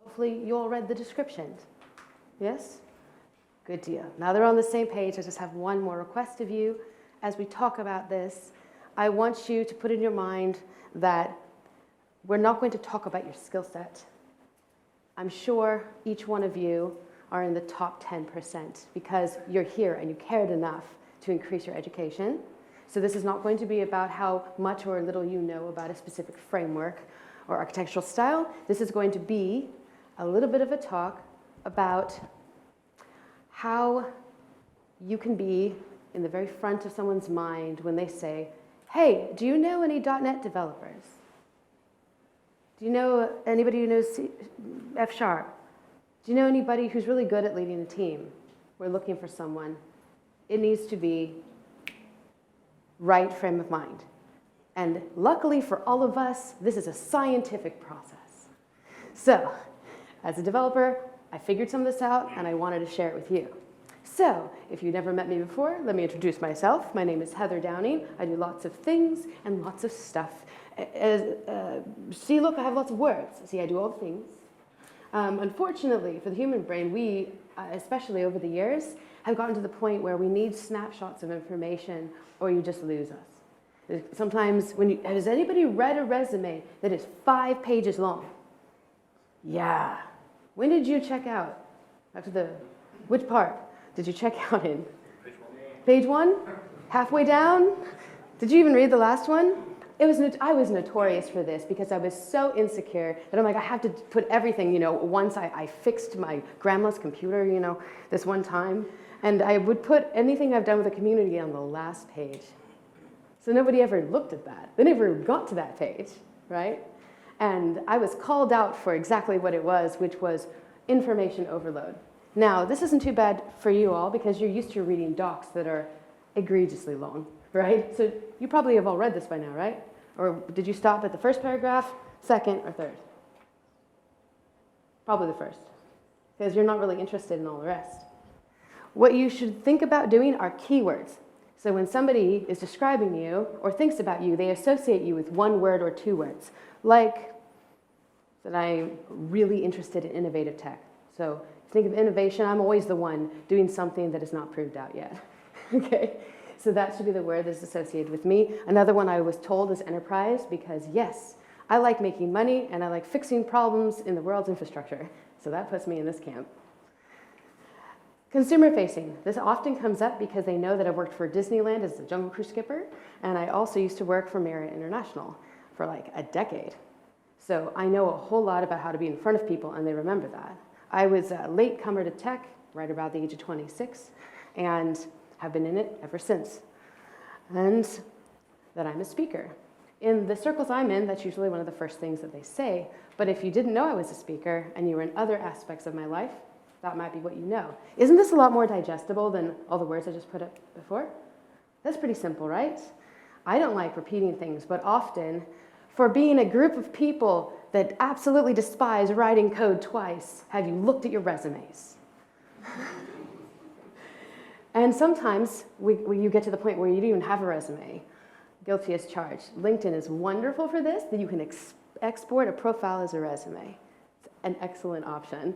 Hopefully you all read the description. Yes? Good deal. Now they're on the same page. I just have one more request of you. As we talk about this, I want you to put in your mind that we're not going to talk about your skill set. I'm sure each one of you are in the top 10% because you're here and you cared enough to increase your education. So this is not going to be about how much or little you know about a specific framework or architectural style. This is going to be a little bit of a talk about how you can be in the very front of someone's mind when they say, hey, do you know any .NET developers? Do you know anybody who knows F#? Do you know anybody who's really good at leading a team? We're looking for someone. It needs to be right frame of mind. And luckily for all of us, this is a scientific process. So, as a developer, I figured some of this out and I wanted to share it with you. So, if you've never met me before, let me introduce myself. My name is Heather Downing. I do lots of things and lots of stuff. See, look, I have lots of words. See, I do all the things. Unfortunately, for the human brain, we, especially over the years, have gotten to the point where we need snapshots of information or you just lose us. Sometimes, has anybody read a resume that is 5 pages long? Yeah. When did you check out? Which part did you check out in? Page 1? Halfway down? Did you even read the last one? I was notorious for this because I was so insecure that I'm like, I have to put everything, once I fixed my grandma's computer, this one time, and I would put anything I've done with the community on the last page. So nobody ever looked at that. They never got to that page, right? And I was called out for exactly what it was, which was information overload. Now, this isn't too bad for you all because you're used to reading docs that are egregiously long, right? So you probably have all read this by now, right? Or did you stop at the first paragraph, second, or third? Probably the first, because you're not really interested in all the rest. What you should think about doing are keywords. So when somebody is describing you or thinks about you, they associate you with 1 word or 2 words, like that I'm really interested in innovative tech. So think of innovation, I'm always the one doing something that is not proved out yet. Okay, so that should be the word that's associated with me. Another one I was told is enterprise because yes, I like making money and I like fixing problems in the world's infrastructure. So that puts me in this camp. Consumer facing. This often comes up because they know that I've worked for Disneyland as a Jungle Cruise skipper, and I also used to work for Marriott International for like a decade. So I know a whole lot about how to be in front of people, and they remember that. I was a latecomer to tech, right about the age of 26, and have been in it ever since. And that I'm a speaker. In the circles I'm in, that's usually one of the first things that they say, but if you didn't know I was a speaker and you were in other aspects of my life, that might be what you know. Isn't this a lot more digestible than all the words I just put up before? That's pretty simple, right? I don't like repeating things, but often, for being a group of people that absolutely despise writing code twice, have you looked at your resumes? And sometimes you get to the point where you don't even have a resume. Guilty as charged. LinkedIn is wonderful for this, that you can export a profile as a resume. It's an excellent option.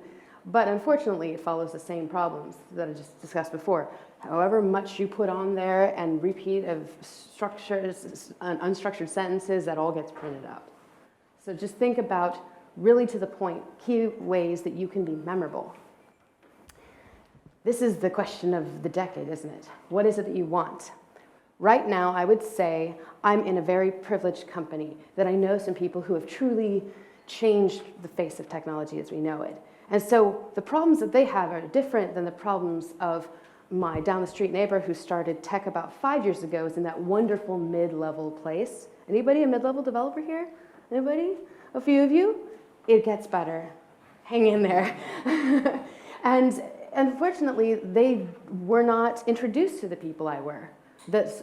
But unfortunately, it follows the same problems that I just discussed before. However much you put on there and repeat of structures, unstructured sentences, that all gets printed out. So just think about really to the point, key ways that you can be memorable. This is the question of the decade, isn't it? What is it that you want? Right now, I would say I'm in a very privileged company that I know some people who have truly changed the face of technology as we know it. And so the problems that they have are different than the problems of my down the street neighbor who started tech about 5 years ago, is in that wonderful mid-level place. Anybody a mid-level developer here? Anybody? A few of you? It gets better. Hang in there. And unfortunately, they were not introduced to the people I were,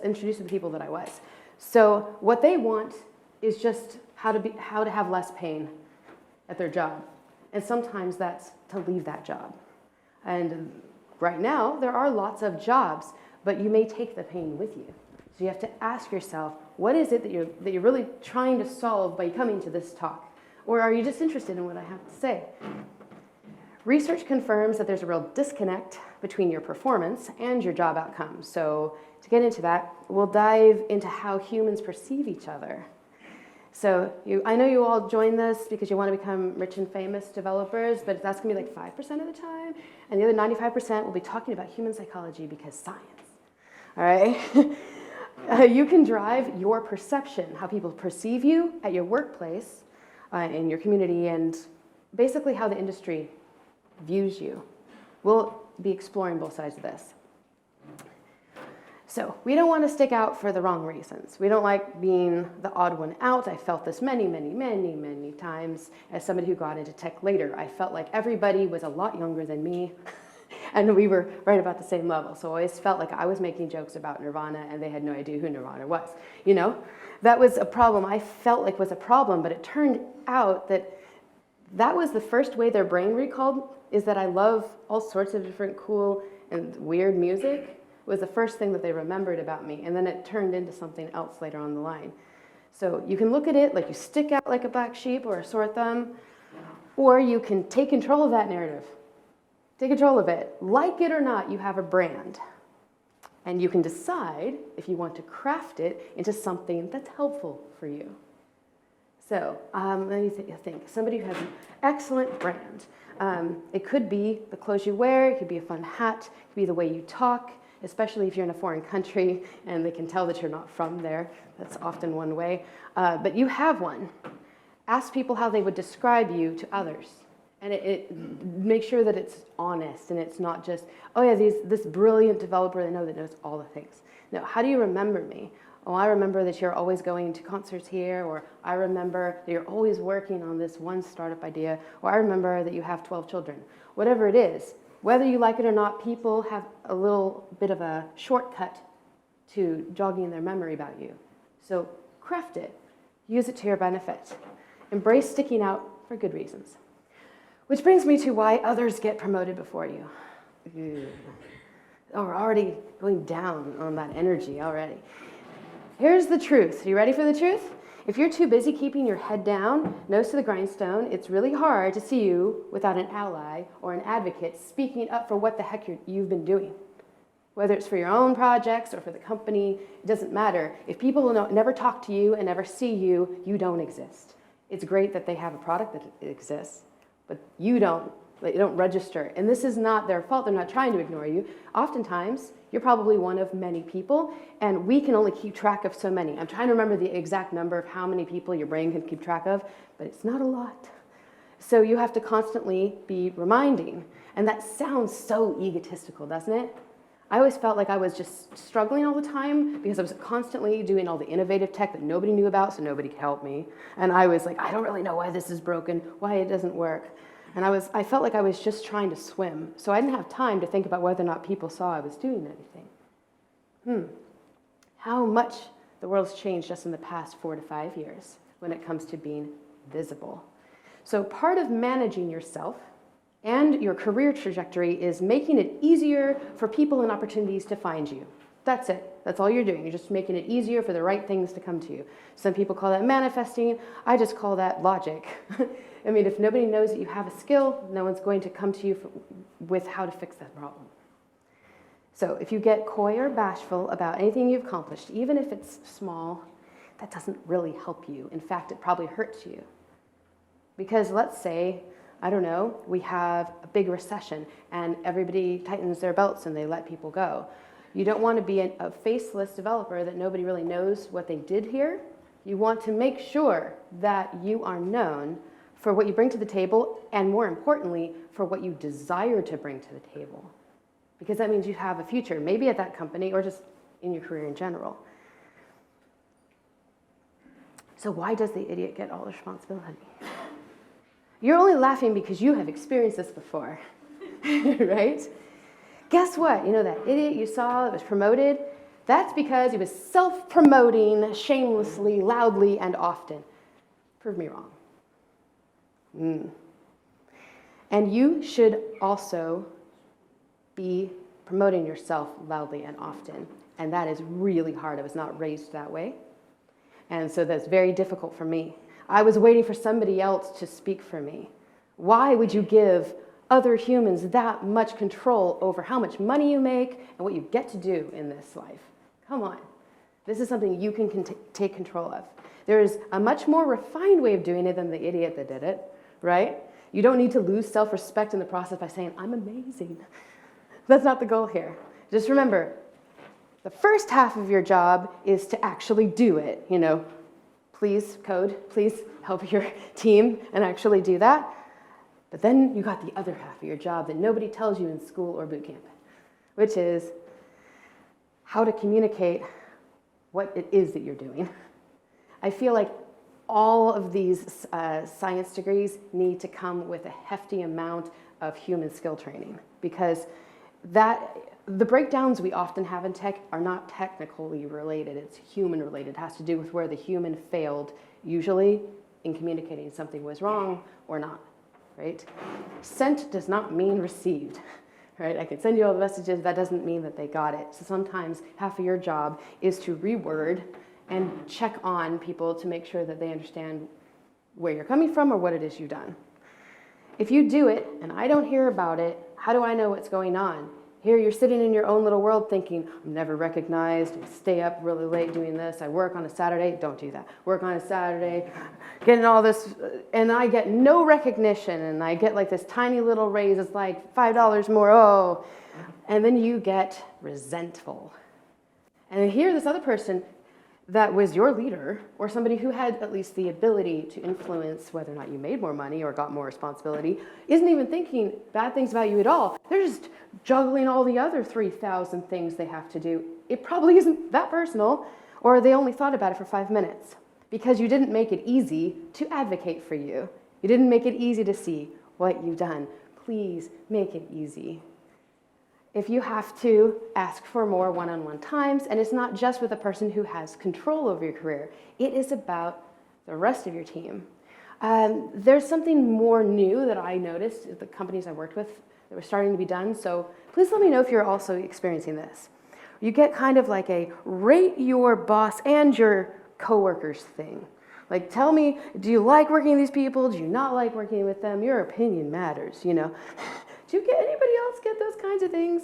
introduced to the people that I was. So what they want is just how to have less pain at their job. And sometimes that's to leave that job. And right now, there are lots of jobs, but you may take the pain with you. So you have to ask yourself, what is it that you're really trying to solve by coming to this talk? Or are you just interested in what I have to say? Research confirms that there's a real disconnect between your performance and your job outcomes. So to get into that, we'll dive into how humans perceive each other. So I know you all join this because you want to become rich and famous developers, but that's going to be like 5% of the time. And the other 95% will be talking about human psychology because science. All right? You can drive your perception, how people perceive you at your workplace, in your community, and basically how the industry views you. We'll be exploring both sides of this. So we don't want to stick out for the wrong reasons. We don't like being the odd one out. I felt this many times as somebody who got into tech later. I felt like everybody was a lot younger than me and we were right about the same level. So I always felt like I was making jokes about Nirvana and they had no idea who Nirvana was. You know, that was a problem. I felt like was a problem, but it turned out that was the first way their brain recalled is that I love all sorts of different cool and weird music. Was the first thing that they remembered about me, and then it turned into something else later on the line. So you can look at it like you stick out like a black sheep or a sore thumb, or you can take control of that narrative. Take control of it. Like it or not, you have a brand, and you can decide if you want to craft it into something that's helpful for you. So let me think. Somebody who has an excellent brand. It could be the clothes you wear, it could be a fun hat, it could be the way you talk, especially if you're in a foreign country and they can tell that you're not from there. That's often one way. But you have one. Ask people how they would describe you to others. And make sure that it's honest and it's not just, oh yeah, this brilliant developer that knows all the things. No, how do you remember me? Oh, I remember that you're always going to concerts here, or I remember that you're always working on this one startup idea, or I remember that you have 12 children. Whatever it is, whether you like it or not, people have a little bit of a shortcut to jogging their memory about you. So craft it. Use it to your benefit. Embrace sticking out for good reasons. Which brings me to why others get promoted before you. Oh, we're already going down on that energy already. Here's the truth. You ready for the truth? If you're too busy keeping your head down, nose to the grindstone, it's really hard to see you without an ally or an advocate speaking up for what the heck you've been doing. Whether it's for your own projects or for the company, it doesn't matter. If people never talk to you and never see you, you don't exist. It's great that they have a product that exists, but you don't register. And this is not their fault. They're not trying to ignore you. Oftentimes, you're probably one of many people, and we can only keep track of so many. I'm trying to remember the exact number of how many people your brain can keep track of, but it's not a lot. So you have to constantly be reminding. And that sounds so egotistical, doesn't it? I always felt like I was just struggling all the time because I was constantly doing all the innovative tech that nobody knew about, so nobody could help me. And I was like, I don't really know why this is broken, why it doesn't work. And I felt like I was just trying to swim. So I didn't have time to think about whether or not people saw I was doing anything. How much the world's changed just in the past 4 to 5 years when it comes to being visible. So part of managing yourself and your career trajectory is making it easier for people and opportunities to find you. That's it. That's all you're doing. You're just making it easier for the right things to come to you. Some people call that manifesting. I just call that logic. I mean, if nobody knows that you have a skill, no one's going to come to you with how to fix that problem. So if you get coy or bashful about anything you've accomplished, even if it's small, that doesn't really help you. In fact, it probably hurts you. Because let's say, I don't know, we have a big recession and everybody tightens their belts and they let people go. You don't want to be a faceless developer that nobody really knows what they did here. You want to make sure that you are known for what you bring to the table, and more importantly, for what you desire to bring to the table. Because that means you have a future, maybe at that company or just in your career in general. So why does the idiot get all the responsibility? You're only laughing because you have experienced this before, right? Guess what? You know that idiot you saw that was promoted? That's because he was self-promoting shamelessly, loudly, and often. Prove me wrong. And you should also be promoting yourself loudly and often. And that is really hard. I was not raised that way. And so that's very difficult for me. I was waiting for somebody else to speak for me. Why would you give other humans that much control over how much money you make and what you get to do in this life? Come on. This is something you can take control of. There is a much more refined way of doing it than the idiot that did it, right? You don't need to lose self-respect in the process by saying, I'm amazing. That's not the goal here. Just remember, the first half of your job is to actually do it. Please code, please help your team and actually do that. But then you got the other half of your job that nobody tells you in school or boot camp, which is how to communicate what it is that you're doing. I feel like all of these science degrees need to come with a hefty amount of human skill training, because the breakdowns we often have in tech are not technically related, it's human related. It has to do with where the human failed, usually in communicating something was wrong or not, right? Sent does not mean received, right? I can send you all the messages, that doesn't mean that they got it. So sometimes half of your job is to reword and check on people to make sure that they understand where you're coming from or what it is you've done. If you do it and I don't hear about it, how do I know what's going on? Here you're sitting in your own little world thinking, I'm never recognized, I stay up really late doing this, I work on a Saturday, don't do that. Work on a Saturday, getting all this, and I get no recognition, and I get like this tiny little raise, it's like $5 more, and then you get resentful. And here this other person that was your leader, or somebody who had at least the ability to influence whether or not you made more money or got more responsibility, isn't even thinking bad things about you at all. They're just juggling all the other 3,000 things they have to do. It probably isn't that personal, or they only thought about it for 5 minutes because you didn't make it easy to advocate for you. You didn't make it easy to see what you've done. Please make it easy. If you have to, ask for more one-on-one times, and it's not just with a person who has control over your career. It is about the rest of your team. There's something more new that I noticed at the companies I worked with that were starting to be done, so please let me know if you're also experiencing this. You get kind of like a rate your boss and your coworkers thing. Like, tell me, do you like working with these people? Do you not like working with them? Your opinion matters, Do you get anybody else get those kinds of things?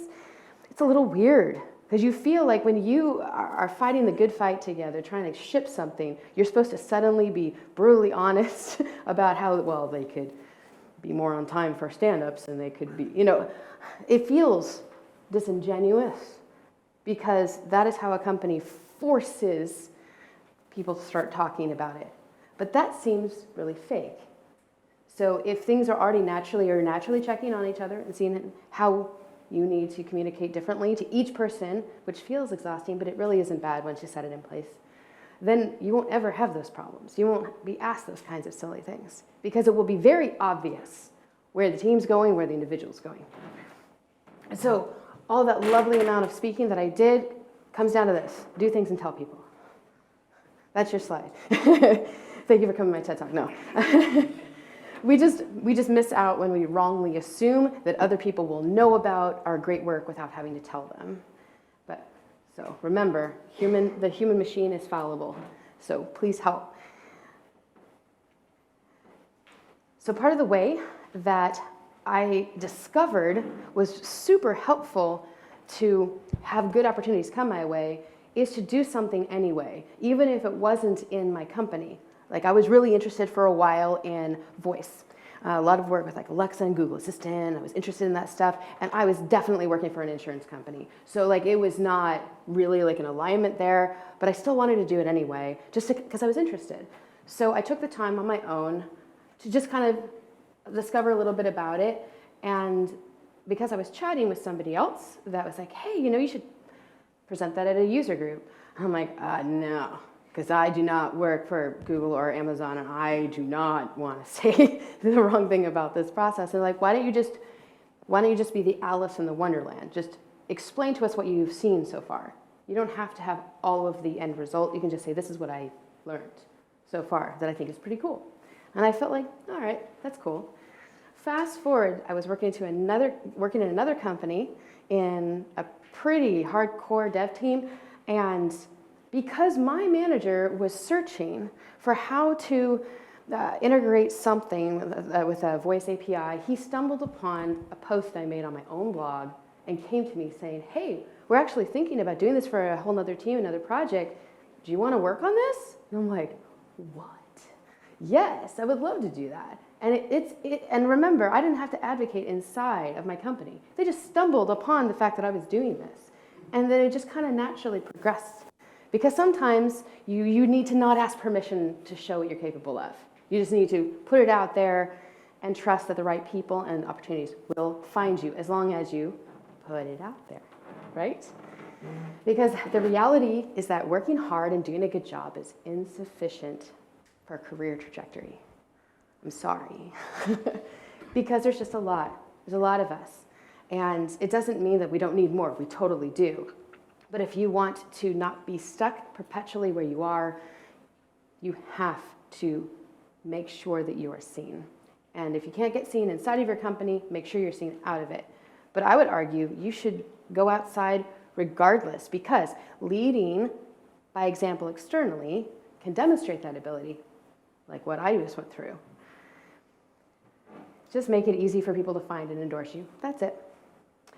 It's a little weird because you feel like when you are fighting the good fight together, trying to ship something, you're supposed to suddenly be brutally honest about how, well, they could be more on time for stand-ups and they could be, it feels disingenuous because that is how a company forces people to start talking about it. But that seems really fake. So if things are already naturally checking on each other and seeing how you need to communicate differently to each person, which feels exhausting, but it really isn't bad once you set it in place, then you won't ever have those problems. You won't be asked those kinds of silly things because it will be very obvious where the team's going, where the individual's going. And so all that lovely amount of speaking that I did comes down to this: do things and tell people. That's your slide. Thank you for coming to my TED Talk. No. We just miss out when we wrongly assume that other people will know about our great work without having to tell them. So remember, the human machine is fallible. So please help. So part of the way that I discovered was super helpful to have good opportunities come my way is to do something anyway, even if it wasn't in my company. Like, I was really interested for a while in voice. A lot of work with like Alexa and Google Assistant. I was interested in that stuff, and I was definitely working for an insurance company. So like, it was not really like an alignment there, but I still wanted to do it anyway, just because I was interested. So I took the time on my own to just kind of discover a little bit about it, and because I was chatting with somebody else that was like, hey, you should present that at a user group. I'm like, no. Because I do not work for Google or Amazon, and I do not want to say the wrong thing about this process. And like, why don't you just be the Alice in the Wonderland? Just explain to us what you've seen so far. You don't have to have all of the end result. You can just say, this is what I learned so far that I think is pretty cool. And I felt like, all right, that's cool. Fast forward, I was working in another company in a pretty hardcore dev team, and because my manager was searching for how to integrate something with a voice API, he stumbled upon a post I made on my own blog and came to me saying, hey, we're actually thinking about doing this for a whole nother team, another project. Do you want to work on this? And I'm like, what? Yes, I would love to do that. And and remember, I didn't have to advocate inside of my company. They just stumbled upon the fact that I was doing this. And then it just kind of naturally progressed. Because sometimes you need to not ask permission to show what you're capable of. You just need to put it out there and trust that the right people and opportunities will find you as long as you put it out there, right? Because the reality is that working hard and doing a good job is insufficient for a career trajectory. I'm sorry. Because there's just a lot. There's a lot of us. And it doesn't mean that we don't need more. We totally do. But if you want to not be stuck perpetually where you are, you have to make sure that you are seen. And if you can't get seen inside of your company, make sure you're seen out of it. But I would argue you should go outside regardless, because leading by example externally can demonstrate that ability, like what I just went through. Just make it easy for people to find and endorse you. That's it.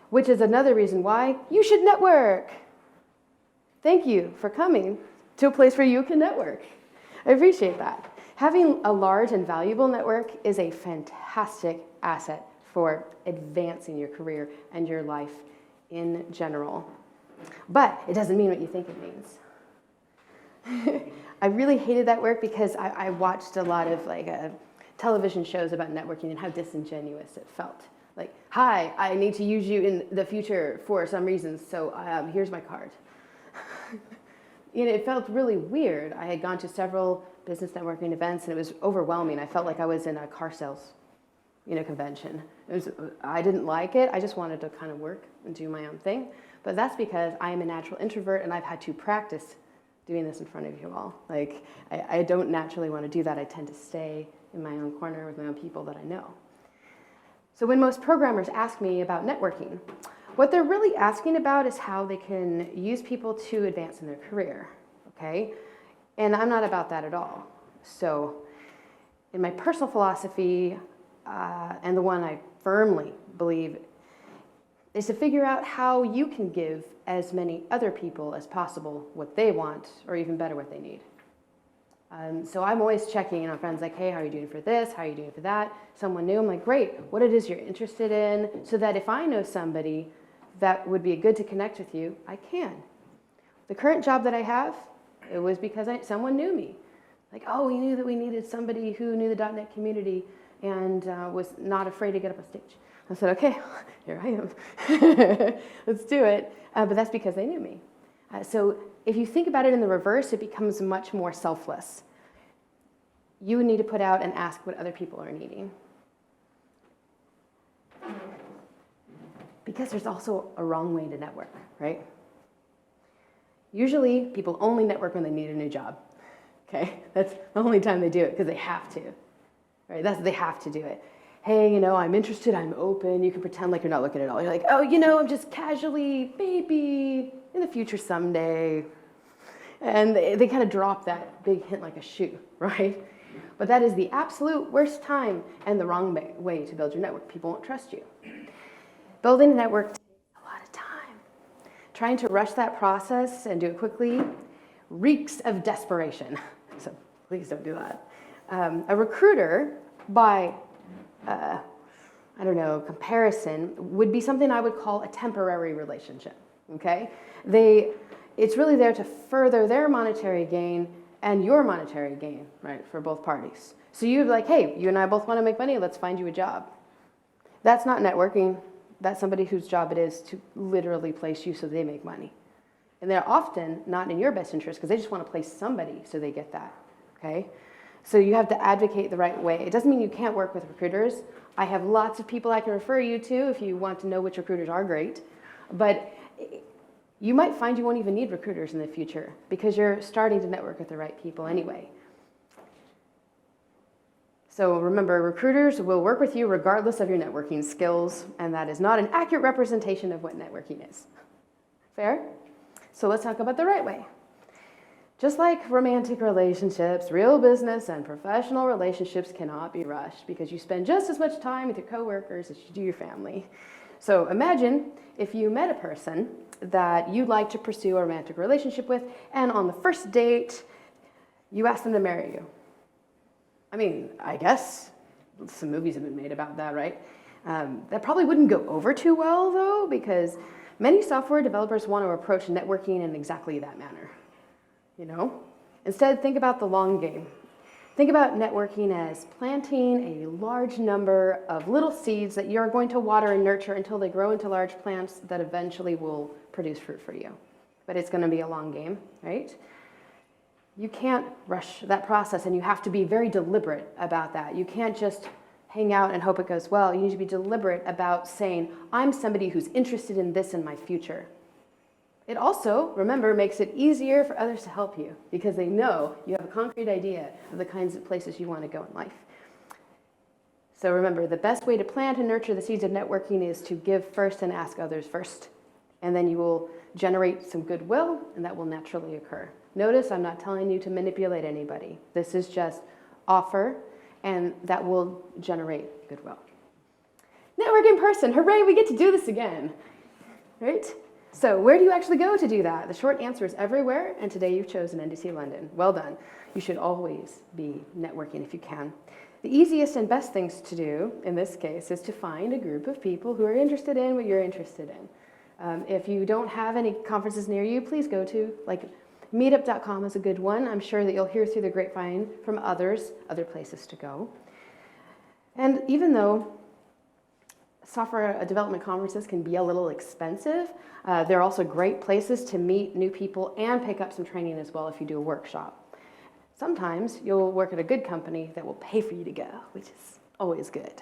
Which is another reason why you should network. Thank you for coming to a place where you can network. I appreciate that. Having a large and valuable network is a fantastic asset for advancing your career and your life in general. But it doesn't mean what you think it means. I really hated that work because I watched a lot of television shows about networking and how disingenuous it felt. Like, hi, I need to use you in the future for some reasons, so here's my card. It felt really weird. I had gone to several business networking events and it was overwhelming. I felt like I was in a car sales convention. I didn't like it. I just wanted to kind of work and do my own thing. But that's because I am a natural introvert and I've had to practice doing this in front of you all. Like, I don't naturally want to do that. I tend to stay in my own corner with my own people that I know. So when most programmers ask me about networking, what they're really asking about is how they can use people to advance in their career, okay? And I'm not about that at all. So in my personal philosophy, and the one I firmly believe, is to figure out how you can give as many other people as possible what they want, or even better, what they need. So I'm always checking in on friends like, hey, how are you doing for this? How are you doing for that? Someone new, I'm like, great, what it is you're interested in, so that if I know somebody that would be good to connect with you, I can. The current job that I have, it was because someone knew me. Like, oh, we knew that we needed somebody who knew the .NET community and was not afraid to get up on stage. I said, okay, here I am. Let's do it. But that's because they knew me. So if you think about it in the reverse, it becomes much more selfless. You need to put out and ask what other people are needing. Because there's also a wrong way to network, right? Usually, people only network when they need a new job, okay? That's the only time they do it, because they have to, right? They have to do it. Hey, I'm interested, I'm open. You can pretend like you're not looking at all. You're like, oh, I'm just casually, maybe, in the future someday. And they kind of drop that big hint like a shoe, right? But that is the absolute worst time and the wrong way to build your network. People won't trust you. Building a network takes a lot of time. Trying to rush that process and do it quickly reeks of desperation. So please don't do that. A recruiter, by comparison, would be something I would call a temporary relationship, okay? It's really there to further their monetary gain and your monetary gain, right, for both parties. So you're like, hey, you and I both want to make money, let's find you a job. That's not networking. That's somebody whose job it is to literally place you so they make money. And they're often not in your best interest because they just want to place somebody so they get that, okay? So you have to advocate the right way. It doesn't mean you can't work with recruiters. I have lots of people I can refer you to if you want to know which recruiters are great. But you might find you won't even need recruiters in the future because you're starting to network with the right people anyway. So remember, recruiters will work with you regardless of your networking skills, and that is not an accurate representation of what networking is. Fair? So let's talk about the right way. Just like romantic relationships, real business and professional relationships cannot be rushed because you spend just as much time with your coworkers as you do your family. So imagine if you met a person that you'd like to pursue a romantic relationship with, and on the first date, you ask them to marry you. I mean, I guess some movies have been made about that, right? That probably wouldn't go over too well, though, because many software developers want to approach networking in exactly that manner. You know? Instead, think about the long game. Think about networking as planting a large number of little seeds that you're going to water and nurture until they grow into large plants that eventually will produce fruit for you. But it's going to be a long game, right? You can't rush that process, and you have to be very deliberate about that. You can't just hang out and hope it goes well. You need to be deliberate about saying, I'm somebody who's interested in this in my future. It also, remember, makes it easier for others to help you because they know you have a concrete idea of the kinds of places you want to go in life. So remember, the best way to plant and nurture the seeds of networking is to give first and ask others first. And then you will generate some goodwill, and that will naturally occur. Notice I'm not telling you to manipulate anybody. This is just offer, and that will generate goodwill. Network in person, hooray, we get to do this again, right? So where do you actually go to do that? The short answer is everywhere, and today you've chosen NDC London. Well done. You should always be networking if you can. The easiest and best things to do in this case is to find a group of people who are interested in what you're interested in. If you don't have any conferences near you, please go to, meetup.com is a good one. I'm sure that you'll hear through the grapevine from other places to go. And even though software development conferences can be a little expensive, they're also great places to meet new people and pick up some training as well if you do a workshop. Sometimes you'll work at a good company that will pay for you to go, which is always good.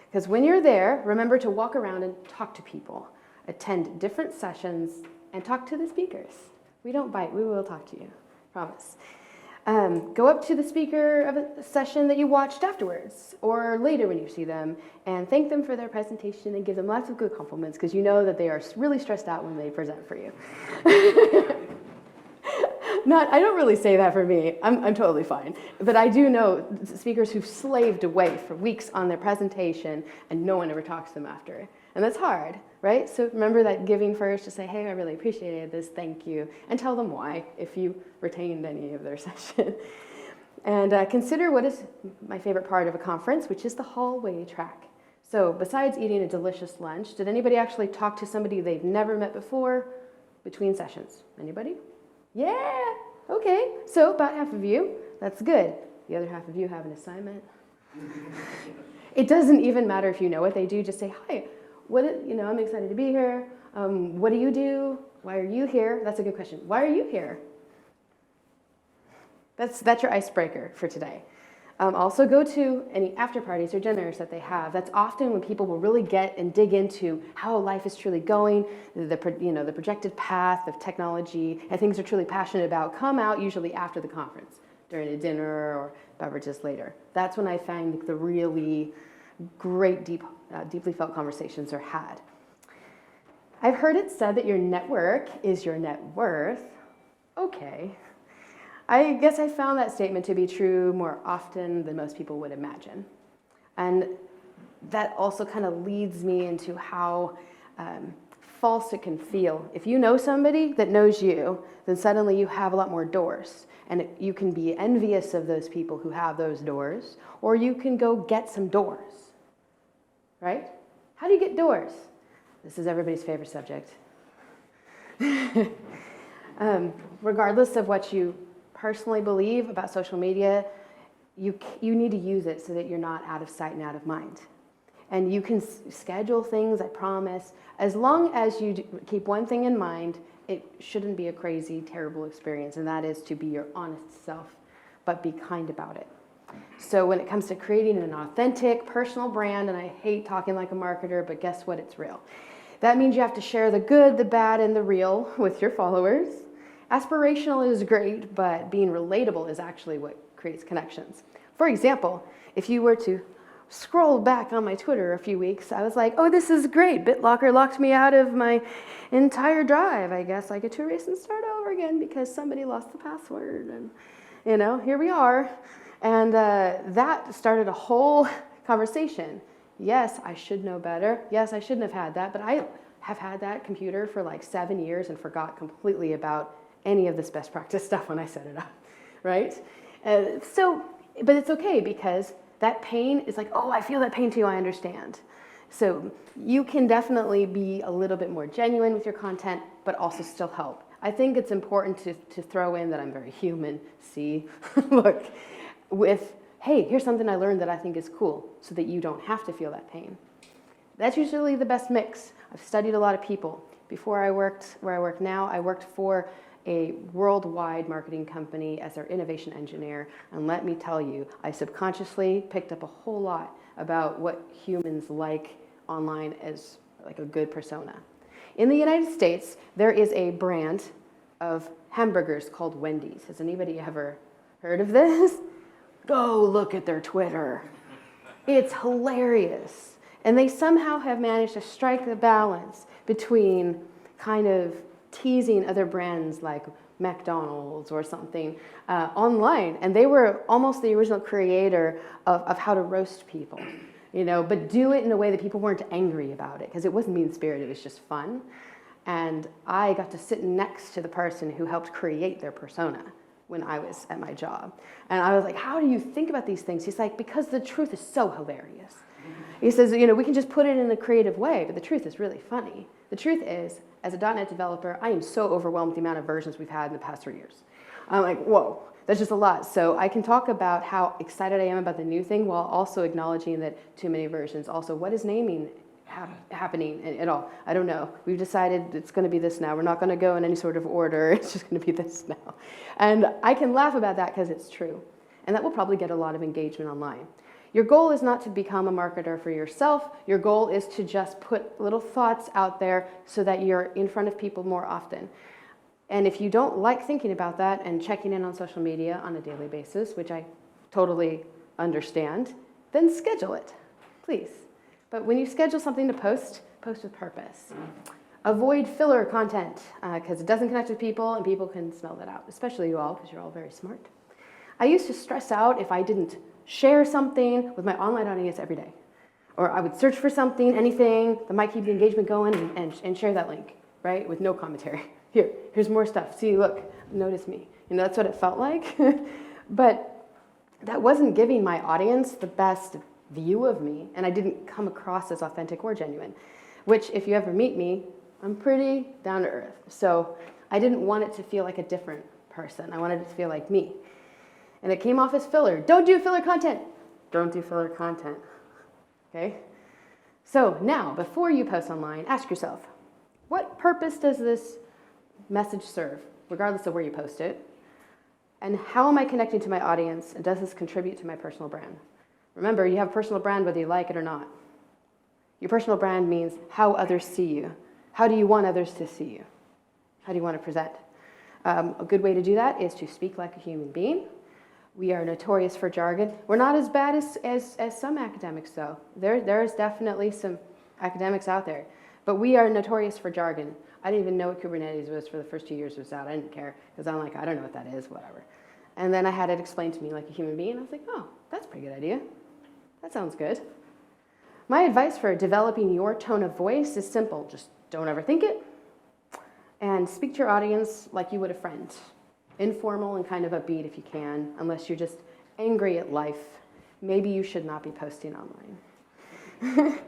Because when you're there, remember to walk around and talk to people, attend different sessions, and talk to the speakers. We don't bite, we will talk to you, promise. Go up to the speaker of a session that you watched afterwards or later when you see them and thank them for their presentation and give them lots of good compliments because you know that they are really stressed out when they present for you. I don't really say that for me. I'm totally fine. But I do know speakers who've slaved away for weeks on their presentation and no one ever talks to them after. And that's hard, right? So remember that giving first to say, hey, I really appreciated this, thank you, and tell them why if you retained any of their session. And consider what is my favorite part of a conference, which is the hallway track. So besides eating a delicious lunch, did anybody actually talk to somebody they've never met before between sessions? Anybody? Yeah, okay. So about half of you, that's good. The other half of you have an assignment. It doesn't even matter if you know what they do, just say, hi. I'm excited to be here. What do you do? Why are you here? That's a good question. Why are you here? That's your icebreaker for today. Also go to any after parties or dinners that they have. That's often when people will really get and dig into how life is truly going, the projected path of technology, and things they're truly passionate about come out usually after the conference, during a dinner or beverages later. That's when I find the really great, deeply felt conversations are had. I've heard it said that your network is your net worth. Okay. I guess I found that statement to be true more often than most people would imagine. And that also kind of leads me into how false it can feel. If you know somebody that knows you, then suddenly you have a lot more doors. And you can be envious of those people who have those doors, or you can go get some doors. Right? How do you get doors? This is everybody's favorite subject. Regardless of what you personally believe about social media, you need to use it so that you're not out of sight and out of mind. And you can schedule things, I promise. As long as you keep one thing in mind, it shouldn't be a crazy, terrible experience, and that is to be your honest self, but be kind about it. So when it comes to creating an authentic personal brand, and I hate talking like a marketer, but guess what? It's real. That means you have to share the good, the bad, and the real with your followers. Aspirational is great, but being relatable is actually what creates connections. For example, if you were to scrolled back on my Twitter a few weeks, I was like, oh, this is great. BitLocker locked me out of my entire drive. I guess I get to erase and start over again because somebody lost the password. And, here we are. And that started a whole conversation. Yes, I should know better. Yes, I shouldn't have had that. But I have had that computer for like 7 years and forgot completely about any of this best practice stuff when I set it up, right? But it's okay because that pain is like, oh, I feel that pain too, I understand. So you can definitely be a little bit more genuine with your content, but also still help. I think it's important to throw in that I'm very human. See, look, with, hey, here's something I learned that I think is cool, so that you don't have to feel that pain. That's usually the best mix. I've studied a lot of people. Before I worked where I work now, I worked for a worldwide marketing company as their innovation engineer. And let me tell you, I subconsciously picked up a whole lot about what humans like online as like a good persona. In the United States, there is a brand of hamburgers called Wendy's. Has anybody ever heard of this? Go look at their Twitter. It's hilarious. And they somehow have managed to strike the balance between kind of teasing other brands like McDonald's or something online. And they were almost the original creator of how to roast people, but do it in a way that people weren't angry about it because it wasn't mean-spirited, it was just fun. And I got to sit next to the person who helped create their persona when I was at my job. And I was like, how do you think about these things? He's like, because the truth is so hilarious. He says, we can just put it in a creative way, but the truth is really funny. The truth is, as a .NET developer, I am so overwhelmed with the amount of versions we've had in the past 3 years. I'm like, whoa, that's just a lot. So I can talk about how excited I am about the new thing while also acknowledging that too many versions. Also, what is naming happening at all? I don't know. We've decided it's going to be this now. We're not going to go in any sort of order. It's just going to be this now. And I can laugh about that because it's true. And that will probably get a lot of engagement online. Your goal is not to become a marketer for yourself. Your goal is to just put little thoughts out there so that you're in front of people more often. And if you don't like thinking about that and checking in on social media on a daily basis, which I totally understand, then schedule it, please. But when you schedule something to post, post with purpose. Avoid filler content because it doesn't connect with people and people can smell that out, especially you all because you're all very smart. I used to stress out if I didn't share something with my online audience every day. Or I would search for something, anything that might keep the engagement going and share that link, right? With no commentary. Here's more stuff. See, look, notice me. That's what it felt like. But that wasn't giving my audience the best view of me, and I didn't come across as authentic or genuine, which if you ever meet me, I'm pretty down to earth. So I didn't want it to feel like a different person. I wanted it to feel like me. And it came off as filler. Don't do filler content. Don't do filler content. Okay? So now, before you post online, ask yourself, what purpose does this message serve, regardless of where you post it? And how am I connecting to my audience? And does this contribute to my personal brand? Remember, you have a personal brand whether you like it or not. Your personal brand means how others see you. How do you want others to see you? How do you want to present? A good way to do that is to speak like a human being. We are notorious for jargon. We're not as bad as some academics, though. There's definitely some academics out there. But we are notorious for jargon. I didn't even know what Kubernetes was for the first 2 years it was out. I didn't care, because I'm like, I don't know what that is, whatever. And then I had it explained to me like a human being. I was like, oh, that's a pretty good idea. That sounds good. My advice for developing your tone of voice is simple. Just don't overthink it. And speak to your audience like you would a friend. Informal and kind of upbeat if you can, unless you're just angry at life. Maybe you should not be posting online.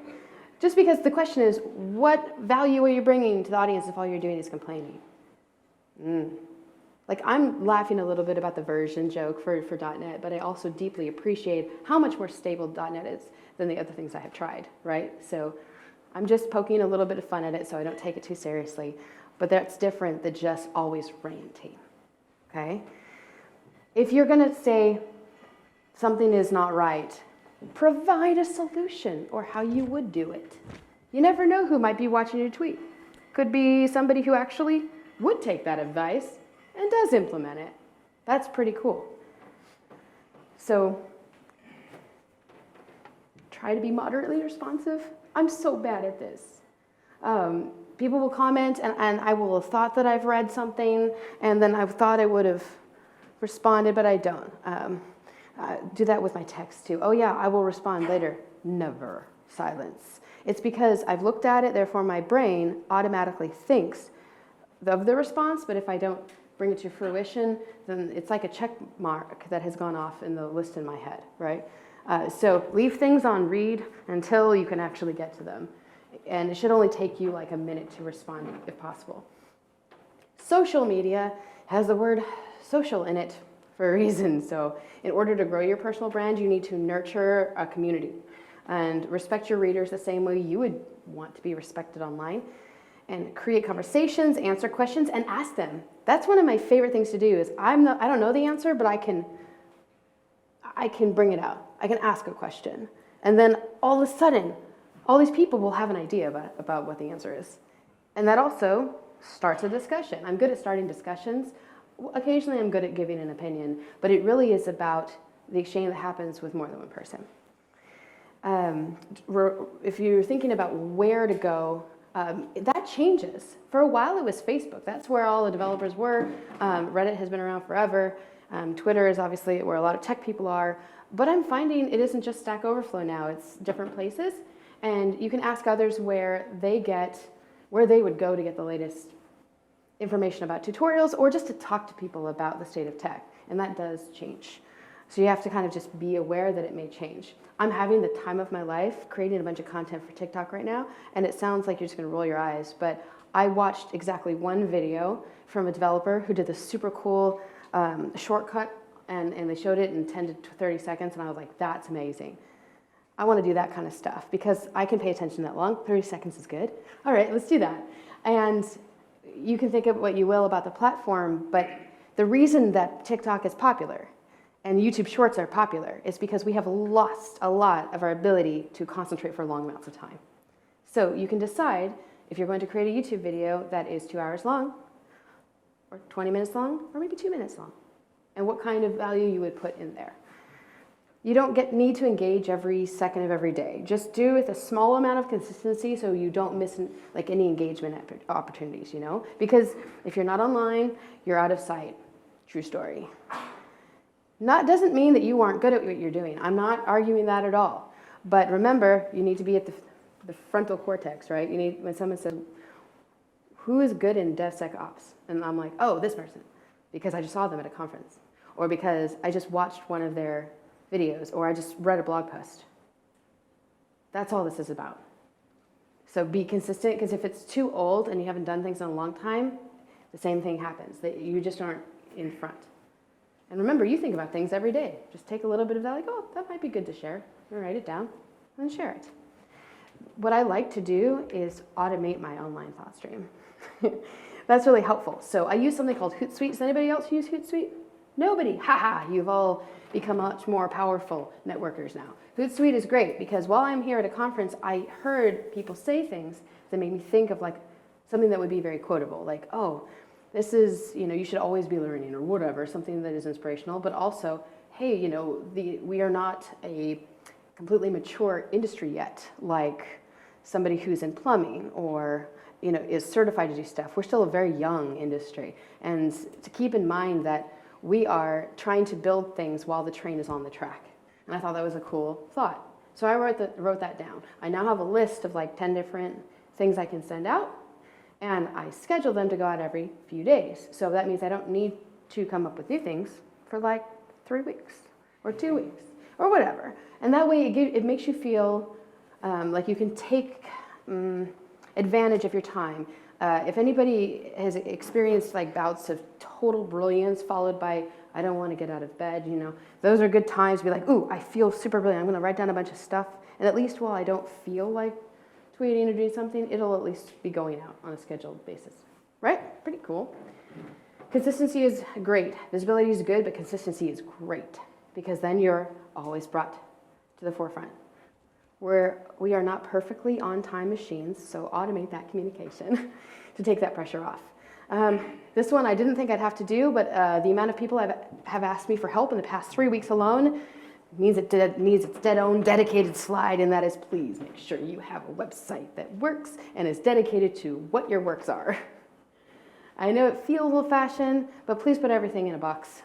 Just because the question is, what value are you bringing to the audience if all you're doing is complaining? Like, I'm laughing a little bit about the version joke for .NET, but I also deeply appreciate how much more stable .NET is than the other things I have tried, right? So I'm just poking a little bit of fun at it so I don't take it too seriously. But that's different than just always ranting. Okay? If you're going to say something is not right, provide a solution or how you would do it. You never know who might be watching your tweet. Could be somebody who actually would take that advice and does implement it. That's pretty cool. So try to be moderately responsive. I'm so bad at this. People will comment, and I will have thought that I've read something, and then I've thought I would have responded, but I don't. Do that with my text too. Oh yeah, I will respond later. Never. Silence. It's because I've looked at it, therefore my brain automatically thinks of the response, but if I don't bring it to fruition, then it's like a check mark that has gone off in the list in my head, right? So leave things on read until you can actually get to them. And it should only take you like a minute to respond if possible. Social media has the word social in it for a reason. So in order to grow your personal brand, you need to nurture a community and respect your readers the same way you would want to be respected online, and create conversations, answer questions, and ask them. That's one of my favorite things to do. Is I don't know the answer, but I can bring it out. I can ask a question, and then all of a sudden, all these people will have an idea about what the answer is, and that also starts a discussion. I'm good at starting discussions. Occasionally, I'm good at giving an opinion, but it really is about the exchange that happens with more than one person. If you're thinking about where to go, that changes. For a while it was Facebook. That's where all the developers were. Reddit has been around forever. Twitter is obviously where a lot of tech people are. But I'm finding it isn't just Stack Overflow now. It's different places. And you can ask others where they would go to get the latest information about tutorials, or just to talk to people about the state of tech. And that does change. So you have to kind of just be aware that it may change. I'm having the time of my life creating a bunch of content for TikTok right now, and it sounds like you're just gonna roll your eyes, but I watched exactly one video from a developer who did this super cool shortcut, and they showed it in 10 to 30 seconds, and I was like, that's amazing. I wanna do that kind of stuff because I can pay attention that long. 30 seconds is good. All right, let's do that. And you can think of what you will about the platform, but the reason that TikTok is popular and YouTube Shorts are popular is because we have lost a lot of our ability to concentrate for long amounts of time. So you can decide if you're going to create a YouTube video that is 2 hours long, or 20 minutes long, or maybe 2 minutes long, and what kind of value you would put in there. You don't need to engage every second of every day. Just do with a small amount of consistency so you don't miss like any engagement opportunities, you know? Because if you're not online, you're out of sight. True story. Doesn't mean that you aren't good at what you're doing. I'm not arguing that at all. But remember, you need to be at the frontal cortex, right? When someone says, who is good in DevSecOps? And I'm like, oh, this person, because I just saw them at a conference, or because I just watched one of their videos, or I just read a blog post. That's all this is about. So be consistent, because if it's too old and you haven't done things in a long time, the same thing happens, that you just aren't in front. And remember, you think about things every day. Just take a little bit of that, like, oh, that might be good to share, and write it down, and share it. What I like to do is automate my online thought stream. That's really helpful. So I use something called Hootsuite. Does anybody else use Hootsuite? Nobody. Haha, you've all become much more powerful networkers now. Hootsuite is great because while I'm here at a conference, I heard people say things that made me think of like something that would be very quotable, like, oh, this is, you should always be learning, or whatever, something that is inspirational, but also, hey, we are not a completely mature industry yet, like somebody who's in plumbing or is certified to do stuff. We're still a very young industry, and to keep in mind that we are trying to build things while the train is on the track. And I thought that was a cool thought. So I wrote that down. I now have a list of like 10 different things I can send out, and I schedule them to go out every few days. So that means I don't need to come up with new things for like 3 weeks or 2 weeks or whatever. And that way it makes you feel like you can take advantage of your time. If anybody has experienced like bouts of total brilliance followed by, I don't want to get out of bed, those are good times to be like, ooh, I feel super brilliant. I'm going to write down a bunch of stuff. And at least while I don't feel like tweeting or doing something, it'll at least be going out on a scheduled basis. Right? Pretty cool. Consistency is great. Visibility is good, but consistency is great because then you're always brought to the forefront. We are not perfectly on-time machines, so automate that communication to take that pressure off. This one I didn't think I'd have to do, but the amount of people have asked me for help in the past 3 weeks alone, means it needs its own dedicated slide, and that is please make sure you have a website that works and is dedicated to what your works are. I know it feels old-fashioned, but please put everything in a box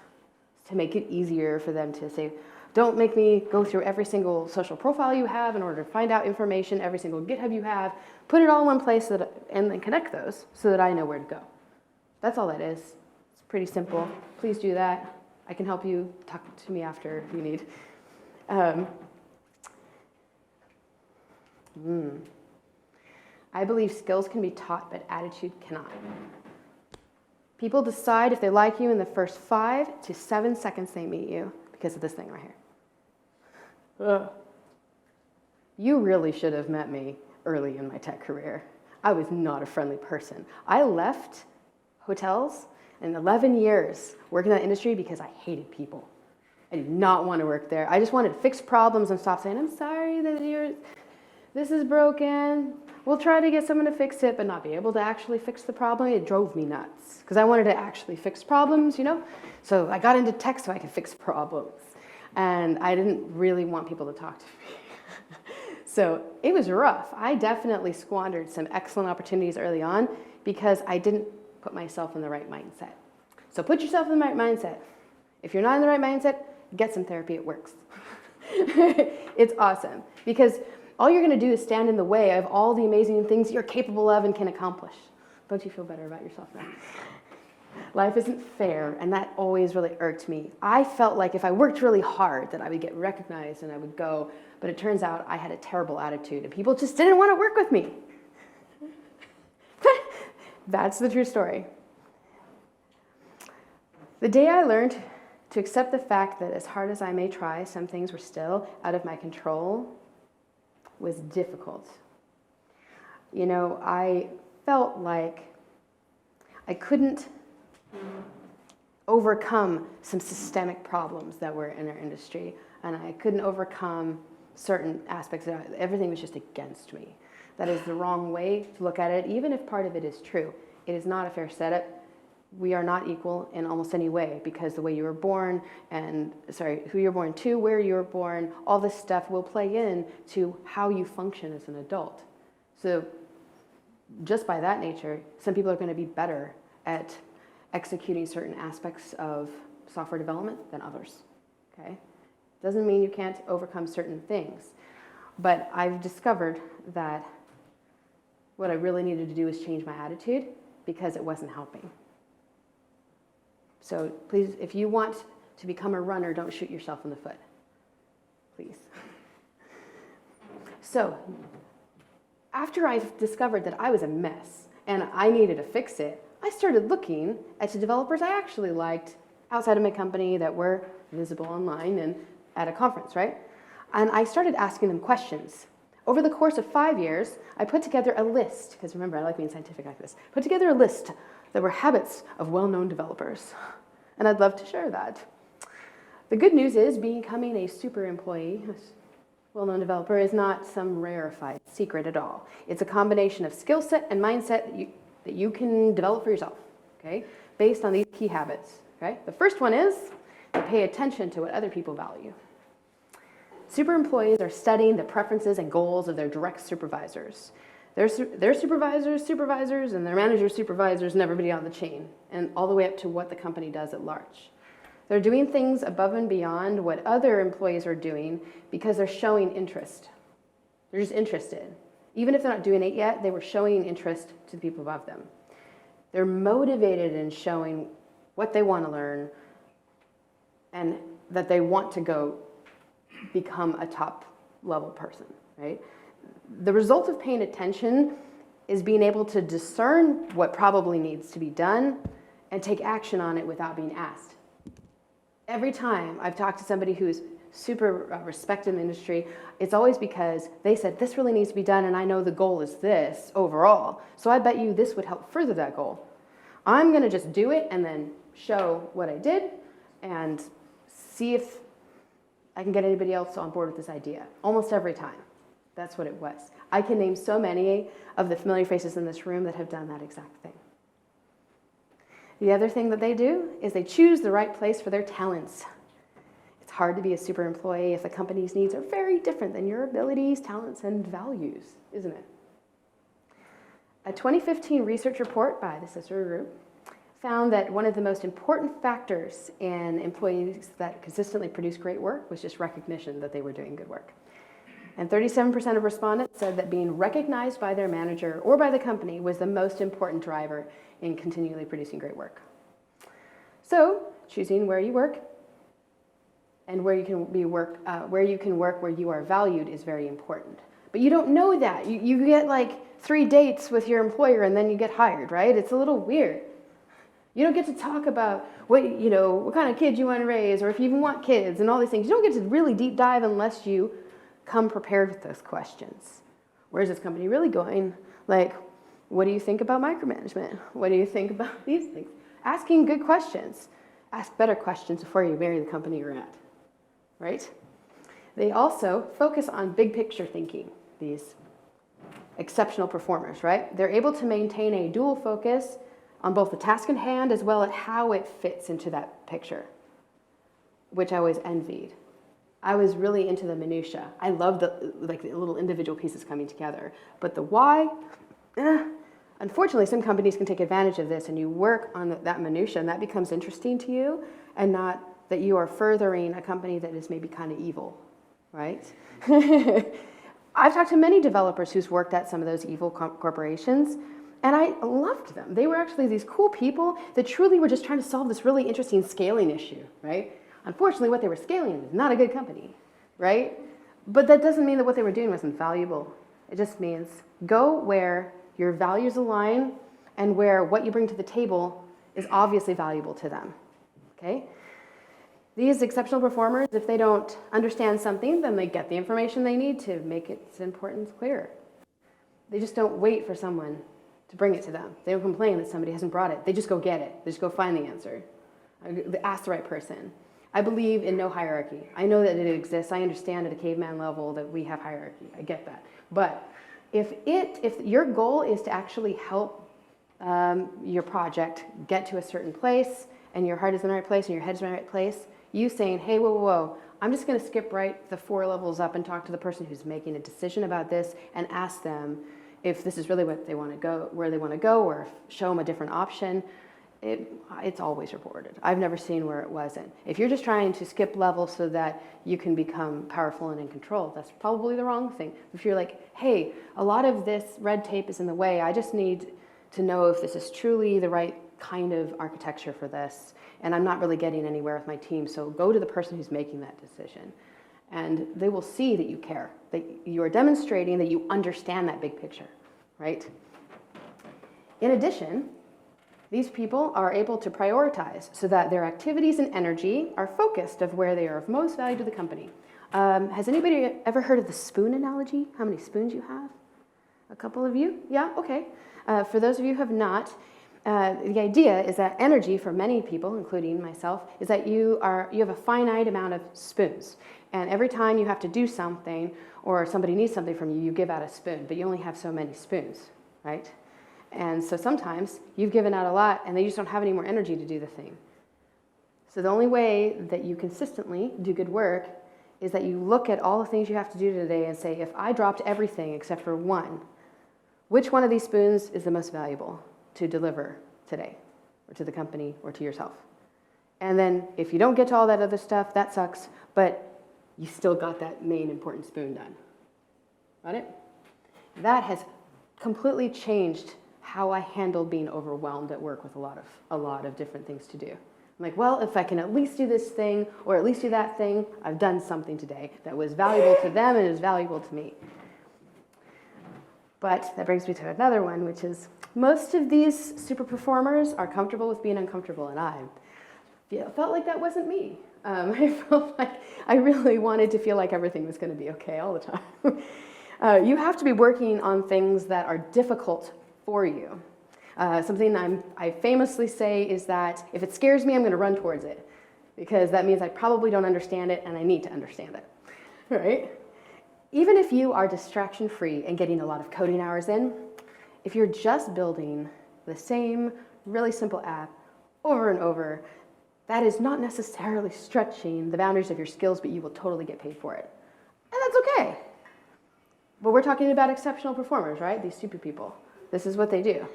to make it easier for them to say, don't make me go through every single social profile you have in order to find out information, every single GitHub you have. Put it all in one place and then connect those so that I know where to go. That's all that is. It's pretty simple. Please do that. I can help you. Talk to me after if you need. I believe skills can be taught, but attitude cannot. People decide if they like you in the first 5 to 7 seconds they meet you because of this thing right here. You really should have met me early in my tech career. I was not a friendly person. I left hotels in 11 years working in that industry because I hated people. I did not want to work there. I just wanted to fix problems and stop saying, I'm sorry that this is broken. We'll try to get someone to fix it, but not be able to actually fix the problem. It drove me nuts because I wanted to actually fix problems, you know? So I got into tech so I could fix problems. And I didn't really want people to talk to me. So it was rough. I definitely squandered some excellent opportunities early on because I didn't put myself in the right mindset. So put yourself in the right mindset. If you're not in the right mindset, get some therapy, it works. It's awesome because all you're going to do is stand in the way of all the amazing things you're capable of and can accomplish. Don't you feel better about yourself now? Life isn't fair, and that always really irked me. I felt like if I worked really hard that I would get recognized and I would go, but it turns out I had a terrible attitude and people just didn't want to work with me. That's the true story. The day I learned to accept the fact that as hard as I may try, some things were still out of my control was difficult. You know, I felt like I couldn't overcome some systemic problems that were in our industry, and I couldn't overcome certain aspects of it. Everything was just against me. That is the wrong way to look at it, even if part of it is true. It is not a fair setup. We are not equal in almost any way because the way you were born who you're born to, where you were born, all this stuff will play in to how you function as an adult. So just by that nature, some people are going to be better at executing certain aspects of software development than others, okay? Doesn't mean you can't overcome certain things, but I've discovered that what I really needed to do was change my attitude because it wasn't helping. So please, if you want to become a runner, don't shoot yourself in the foot, please. So after I discovered that I was a mess and I needed to fix it, I started looking at the developers I actually liked outside of my company that were visible online and at a conference, right? And I started asking them questions. Over the course of 5 years, I put together a list, because remember, I like being scientific like this, put together a list that were habits of well-known developers. And I'd love to share that. The good news is becoming a super employee, a well-known developer, is not some rarefied secret at all. It's a combination of skill set and mindset that you can develop for yourself, okay, based on these key habits, okay? The first one is to pay attention to what other people value. Super employees are studying the preferences and goals of their direct supervisors. Their supervisors, and their managers' supervisors, and everybody on the chain, and all the way up to what the company does at large. They're doing things above and beyond what other employees are doing because they're showing interest. They're just interested. Even if they're not doing it yet, they were showing interest to the people above them. They're motivated in showing what they want to learn and that they want to go become a top level person, right? The result of paying attention is being able to discern what probably needs to be done and take action on it without being asked. Every time I've talked to somebody who's super respected in the industry, it's always because they said, this really needs to be done and I know the goal is this overall, so I bet you this would help further that goal. I'm going to just do it and then show what I did and see if I can get anybody else on board with this idea. Almost every time. That's what it was. I can name so many of the familiar faces in this room that have done that exact thing. The other thing that they do is they choose the right place for their talents. It's hard to be a super employee if the company's needs are very different than your abilities, talents, and values, isn't it? A 2015 research report by the Cicero Group found that one of the most important factors in employees that consistently produce great work was just recognition that they were doing good work. And 37% of respondents said that being recognized by their manager or by the company was the most important driver in continually producing great work. So, choosing where you work and where you can work where you are valued is very important. But you don't know that. You get like 3 dates with your employer and then you get hired, right? It's a little weird. You don't get to talk about what kind of kids you want to raise, or if you even want kids and all these things. You don't get to really deep dive unless you come prepared with those questions. Where's this company really going? Like, what do you think about micromanagement? What do you think about these things? Asking good questions. Ask better questions before you marry the company you're at, right? They also focus on big picture thinking, these exceptional performers, right? They're able to maintain a dual focus on both the task in hand as well as how it fits into that picture, which I always envied. I was really into the minutia. I love the little individual pieces coming together. But the why, unfortunately, some companies can take advantage of this, and you work on that minutia, and that becomes interesting to you, and not that you are furthering a company that is maybe kind of evil, right? I've talked to many developers who's worked at some of those evil corporations, and I loved them. They were actually these cool people that truly were just trying to solve this really interesting scaling issue, right? Unfortunately, what they were scaling is not a good company, right? But that doesn't mean that what they were doing wasn't valuable. It just means go where your values align and where what you bring to the table is obviously valuable to them, okay? These exceptional performers, if they don't understand something, then they get the information they need to make its importance clear. They just don't wait for someone to bring it to them. They don't complain that somebody hasn't brought it. They just go get it. They just go find the answer. They ask the right person. I believe in no hierarchy. I know that it exists. I understand at a caveman level that we have hierarchy. I get that. But if your goal is to actually help your project get to a certain place, and your heart is in the right place and your head is in the right place, you saying, hey, whoa, I'm just going to skip right the 4 levels up and talk to the person who's making a decision about this and ask them if this is really what they want to go, where they want to go, or show them a different option. It's always rewarded. I've never seen where it wasn't. If you're just trying to skip levels so that you can become powerful and in control, that's probably the wrong thing. If you're like, hey, a lot of this red tape is in the way, I just need to know if this is truly the right kind of architecture for this, and I'm not really getting anywhere with my team, so go to the person who's making that decision. And they will see that you care, that you are demonstrating that you understand that big picture, right? In addition, these people are able to prioritize so that their activities and energy are focused of where they are of most value to the company. Has anybody ever heard of the spoon analogy? How many spoons you have? A couple of you? Yeah, okay. For those of you who have not, the idea is that energy for many people, including myself, is that you have a finite amount of spoons. And every time you have to do something or somebody needs something from you, you give out a spoon, but you only have so many spoons, right? And so sometimes you've given out a lot and they just don't have any more energy to do the thing. So the only way that you consistently do good work is that you look at all the things you have to do today and say, if I dropped everything except for one, which one of these spoons is the most valuable to deliver today, or to the company, or to yourself? And then if you don't get to all that other stuff, that sucks, but you still got that main important spoon done. Got it? That has completely changed how I handle being overwhelmed at work with a lot of different things to do. I'm like, well, if I can at least do this thing or at least do that thing, I've done something today that was valuable to them and is valuable to me. But that brings me to another one, which is most of these super performers are comfortable with being uncomfortable, and I felt like that wasn't me. I felt like I really wanted to feel like everything was going to be okay all the time. You have to be working on things that are difficult for you. Something I famously say is that if it scares me, I'm going to run towards it, because that means I probably don't understand it and I need to understand it, right? Even if you are distraction-free and getting a lot of coding hours in, if you're just building the same really simple app over and over, that is not necessarily stretching the boundaries of your skills, but you will totally get paid for it. And that's okay. But we're talking about exceptional performers, right? These super people. This is what they do.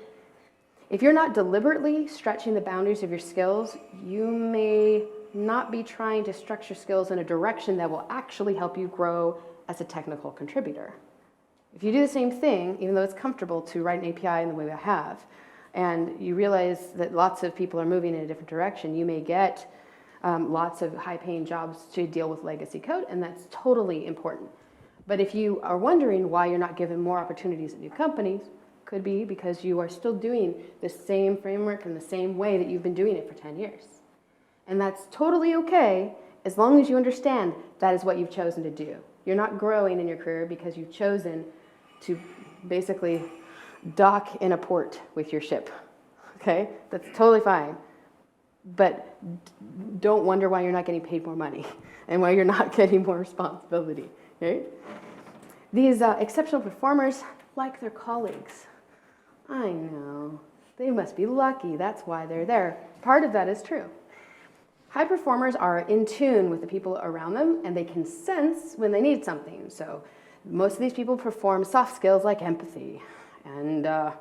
If you're not deliberately stretching the boundaries of your skills, you may not be trying to stretch your skills in a direction that will actually help you grow as a technical contributor. If you do the same thing, even though it's comfortable to write an API in the way I have, and you realize that lots of people are moving in a different direction, you may get lots of high-paying jobs to deal with legacy code, and that's totally important. But if you are wondering why you're not given more opportunities at new companies, could be because you are still doing the same framework in the same way that you've been doing it for 10 years. And that's totally okay as long as you understand that is what you've chosen to do. You're not growing in your career because you've chosen to basically dock in a port with your ship, okay? That's totally fine. But don't wonder why you're not getting paid more money and why you're not getting more responsibility, right? These exceptional performers like their colleagues. I know, they must be lucky, that's why they're there. Part of that is true. High performers are in tune with the people around them and they can sense when they need something. So most of these people perform soft skills like empathy and are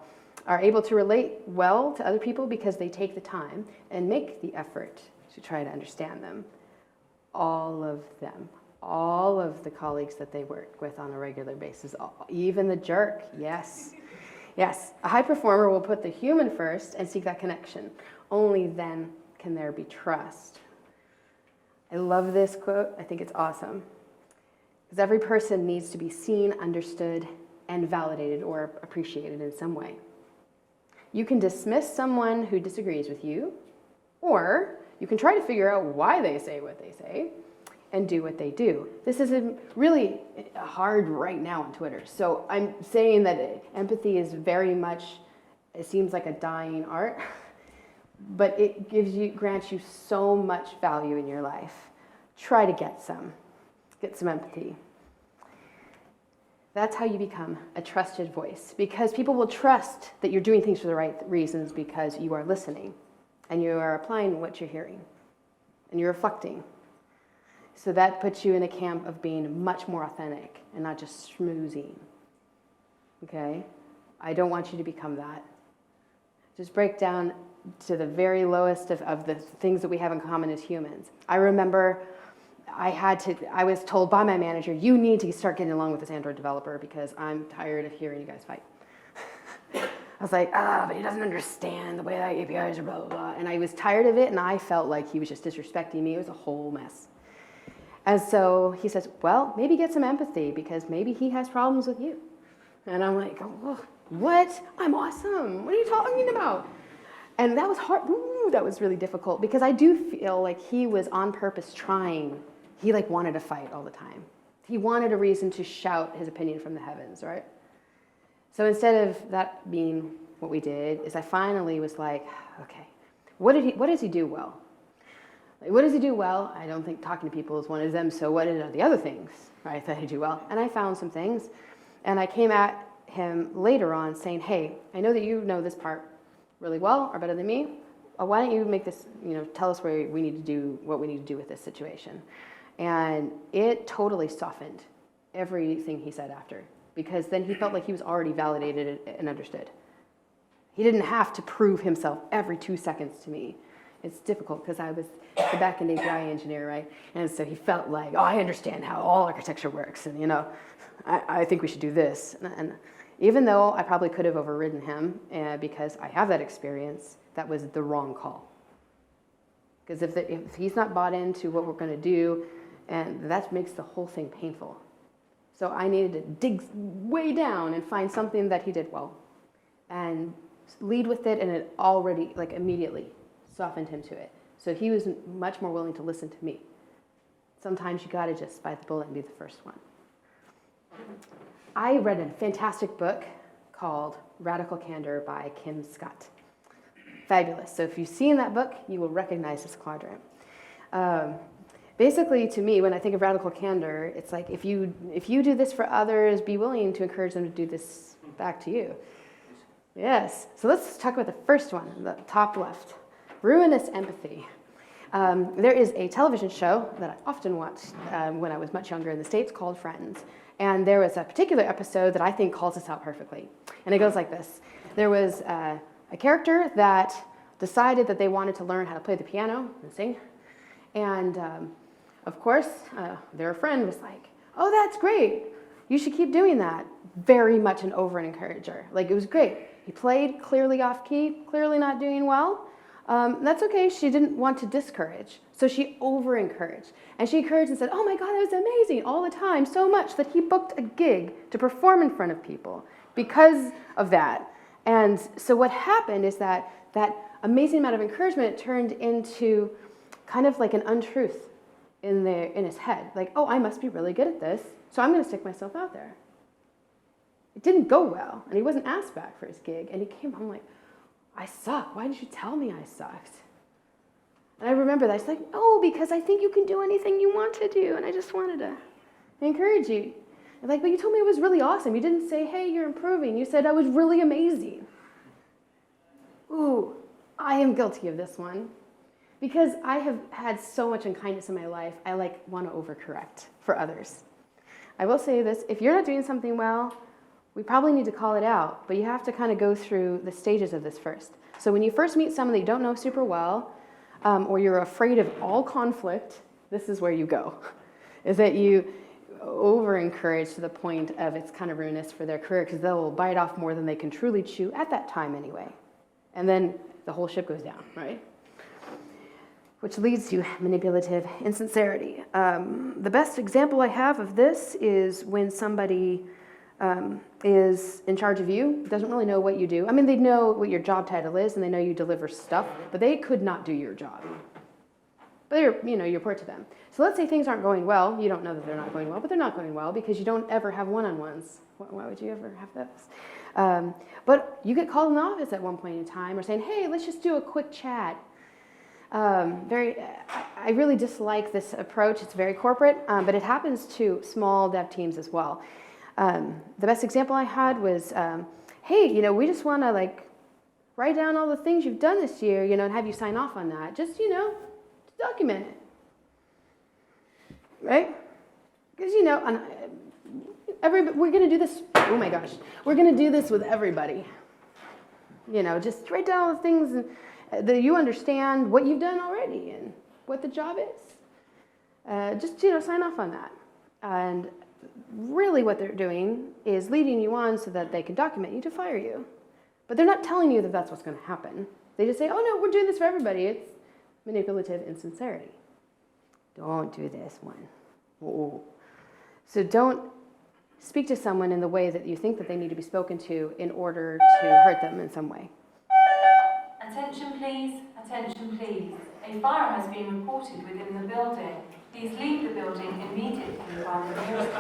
able to relate well to other people because they take the time and make the effort to try to understand them. All of them, all of the colleagues that they work with on a regular basis, even the jerk, yes. Yes, a high performer will put the human first and seek that connection. Only then can there be trust. I love this quote. I think it's awesome. Because every person needs to be seen, understood, and validated or appreciated in some way. You can dismiss someone who disagrees with you, or you can try to figure out why they say what they say and do what they do. This is really hard right now on Twitter. So I'm saying that empathy is very much, it seems like a dying art, but it grants you so much value in your life. Try to get some empathy. That's how you become a trusted voice, because people will trust that you're doing things for the right reasons because you are listening and you are applying what you're hearing and you're reflecting. So that puts you in a camp of being much more authentic and not just schmoozing. Okay? I don't want you to become that. Just break down to the very lowest of the things that we have in common as humans. I remember I was told by my manager, you need to start getting along with this Android developer because I'm tired of hearing you guys fight. I was like, but he doesn't understand the way that APIs are blah, blah, blah. And I was tired of it, and I felt like he was just disrespecting me. It was a whole mess. And so he says, well, maybe get some empathy because maybe he has problems with you. And I'm like, oh, what? I'm awesome. What are you talking about? And that was hard. Ooh, that was really difficult because I do feel like he was on purpose trying. He wanted to fight all the time. He wanted a reason to shout his opinion from the heavens, right? So instead of that being what we did, is I finally was like, okay, what does he do well? What does he do well? I don't think talking to people is one of them, so what are the other things, right, that he do well? And I found some things, and I came at him later on saying, hey, I know that you know this part really well or better than me. Why don't you make this, tell us what we need to do with this situation. And it totally softened everything he said after, because then he felt like he was already validated and understood. He didn't have to prove himself every 2 seconds to me. It's difficult because I was the back-end API engineer, right? And so he felt like, I understand how all architecture works, and I think we should do this. And even though I probably could have overridden him because I have that experience, that was the wrong call. Because if he's not bought into what we're going to do, and that makes the whole thing painful. So I needed to dig way down and find something that he did well and lead with it, and it already, immediately softened him to it. So he was much more willing to listen to me. Sometimes you got to just bite the bullet and be the first one. I read a fantastic book called Radical Candor by Kim Scott. Fabulous. So if you've seen that book, you will recognize this quadrant. Basically, to me, when I think of radical candor, it's like if you do this for others, be willing to encourage them to do this back to you. Yes. So let's talk about the first one, the top left. Ruinous empathy. There is a television show that I often watched when I was much younger in the States called Friends. And there was a particular episode that I think calls this out perfectly. And it goes like this. There was a character that decided that they wanted to learn how to play the piano and sing. And of course, their friend was like, oh, that's great. You should keep doing that. Very much an over-encourager. Like, it was great. He played clearly off key, clearly not doing well. That's okay. She didn't want to discourage. So she over-encouraged. And she encouraged and said, oh my God, that was amazing all the time, so much that he booked a gig to perform in front of people because of that. And so what happened is that that amazing amount of encouragement turned into kind of like an untruth in his head. Like, oh, I must be really good at this, so I'm going to stick myself out there. It didn't go well, and he wasn't asked back for his gig. And he came home like, I suck. Why didn't you tell me I sucked? And I remember that. I was like, oh, because I think you can do anything you want to do, and I just wanted to encourage you. And like, but you told me it was really awesome. You didn't say, hey, you're improving. You said I was really amazing. Ooh, I am guilty of this one. Because I have had so much unkindness in my life, I want to overcorrect for others. I will say this, if you're not doing something well, we probably need to call it out, but you have to kind of go through the stages of this first. So when you first meet someone that you don't know super well, or you're afraid of all conflict, this is where you go. Is that you over-encourage to the point of it's kind of ruinous for their career because they'll bite off more than they can truly chew at that time anyway. And then the whole ship goes down, right? Which leads to manipulative insincerity. The best example I have of this is when somebody is in charge of you, doesn't really know what you do. I mean, they know what your job title is, and they know you deliver stuff, but they could not do your job. But you report to them. So let's say things aren't going well. You don't know that they're not going well, but they're not going well because you don't ever have one-on-ones. Why would you ever have those? But you get called in the office at one point in time or saying, hey, let's just do a quick chat. I really dislike this approach. It's very corporate, but it happens to small dev teams as well. The best example I had was, hey, we just want to write down all the things you've done this year, and have you sign off on that. Just, document it, right? Because, we're going to do this. Oh my gosh, we're going to do this with everybody. Just write down all the things that you understand what you've done already and what the job is. Just, sign off on that. And really what they're doing is leading you on so that they can document you to fire you. But they're not telling you that that's what's going to happen. They just say, oh no, we're doing this for everybody. It's manipulative insincerity. Don't do this one. Ooh. So don't speak to someone in the way that you think that they need to be spoken to in order to hurt them in some way. Attention please, attention please. A fire has been reported within the building. Please leave the building immediately while the nearest